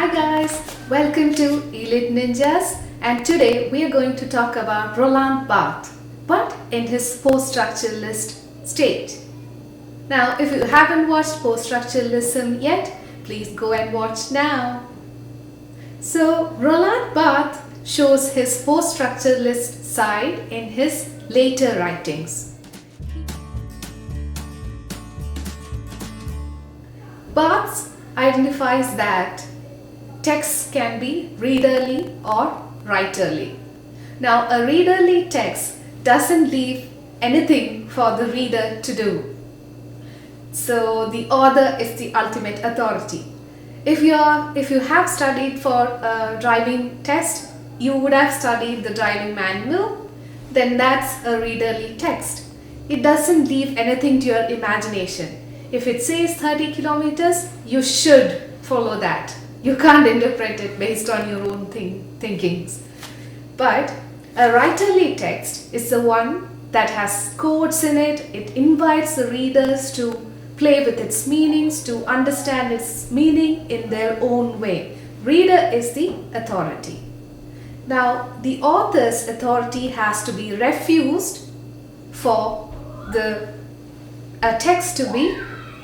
Hi guys, welcome to E-Litt Ninjas, and today we are going to talk about Roland Barthes, but in his post-structuralist state. Now, if you haven't watched Poststructuralism yet, please go and watch now. So, Roland Barthes shows his post-structuralist side in his later writings. Barthes identifies that text can be readerly or writerly. Now, a readerly text doesn't leave anything for the reader to do. So, the author is the ultimate authority. If you have studied for a driving test, you would have studied the driving manual, then that's a readerly text. It doesn't leave anything to your imagination. If it says 30 kilometers, you should follow that. You can't interpret it based on your own thinkings. But a writerly text is the one that has quotes in it. It invites the readers to play with its meanings, to understand its meaning in their own way. Reader is the authority. Now, the author's authority has to be refused for a text to be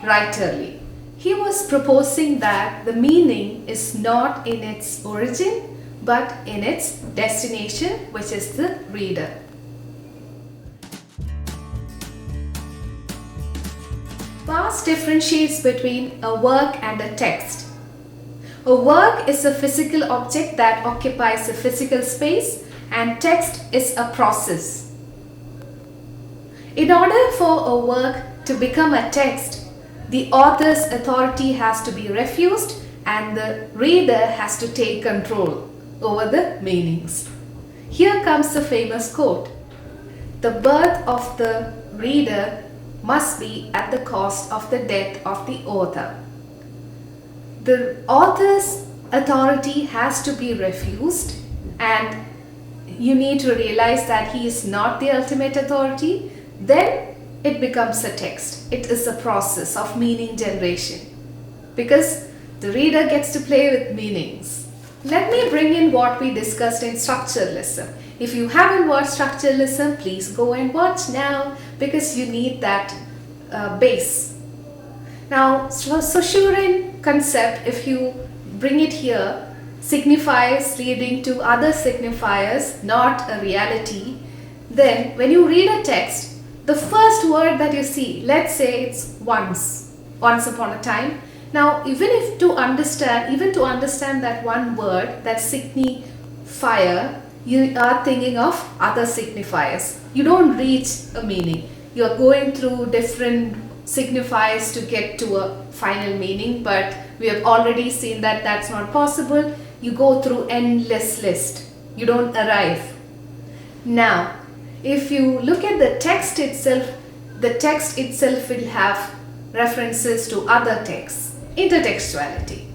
writerly. He was proposing that the meaning is not in its origin but in its destination, which is the reader. Barthes differentiates between a work and a text. A work is a physical object that occupies a physical space, and text is a process. In order for a work to become a text, the author's authority has to be refused and the reader has to take control over the meanings. Here comes the famous quote: "The birth of the reader must be at the cost of the death of the author." The author's authority has to be refused, and you need to realize that he is not the ultimate authority. Then it becomes a text. It is a process of meaning generation because the reader gets to play with meanings. Let me bring in what we discussed in structuralism. If you haven't watched structuralism, please go and watch now because you need that base. Now, Saussurian concept, if you bring it here, signifiers leading to other signifiers, not a reality. Then when you read a text, the first word that you see, let's say it's once upon a time. Now, even to understand that one word, that signifier, you are thinking of other signifiers. You don't reach a meaning. You are going through different signifiers to get to a final meaning, but we have already seen that that's not possible. You go through endless list. You don't arrive. Now, if you look at the text itself will have references to other texts, intertextuality.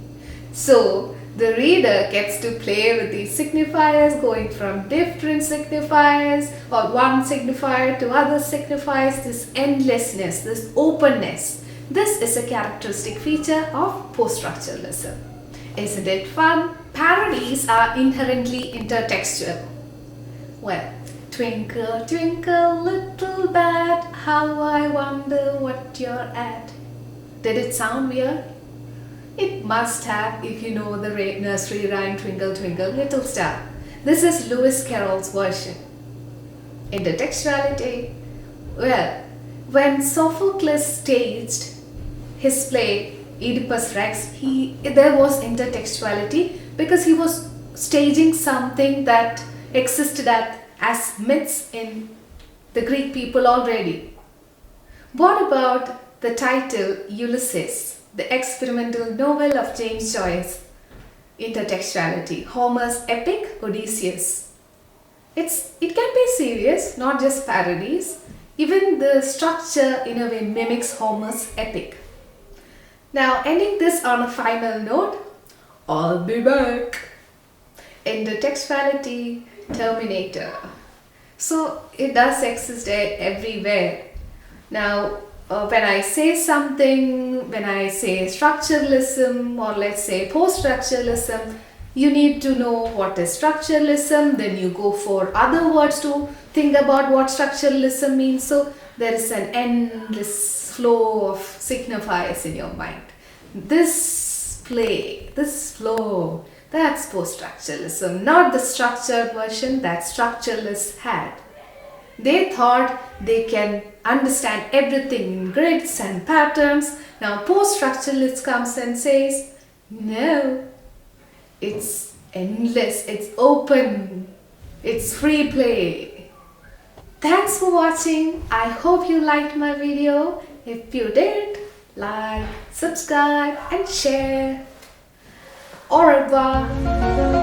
So the reader gets to play with these signifiers, going from different signifiers or one signifier to other signifiers, this endlessness, this openness. This is a characteristic feature of post-structuralism. Isn't it fun? Parodies are inherently intertextual. Well, twinkle, twinkle, little bat, how I wonder what you're at. Did it sound weird? It must have if you know the nursery rhyme Twinkle, Twinkle, Little Star. This is Lewis Carroll's version. Intertextuality. Well, when Sophocles staged his play Oedipus Rex, there was intertextuality because he was staging something that existed as myths in the Greek people already. What about the title Ulysses, the experimental novel of James Joyce? Intertextuality. Homer's epic Odysseus. It can be serious, not just parodies. Even the structure in a way mimics Homer's epic. Now, ending this on a final note, I'll be back. Intertextuality, Terminator. So it does exist everywhere. Now, when I say something, when I say structuralism or let's say post-structuralism, you need to know what is structuralism, then you go for other words to think about what structuralism means. So there is an endless flow of signifiers in your mind. This flow, that's post-structuralism, not the structured version that structuralists had. They thought they can understand everything in grids and patterns. Now post-structuralist comes and says, no, it's endless, it's open, it's free play. Thanks for watching. I hope you liked my video. If you did, like, subscribe and share. Au revoir.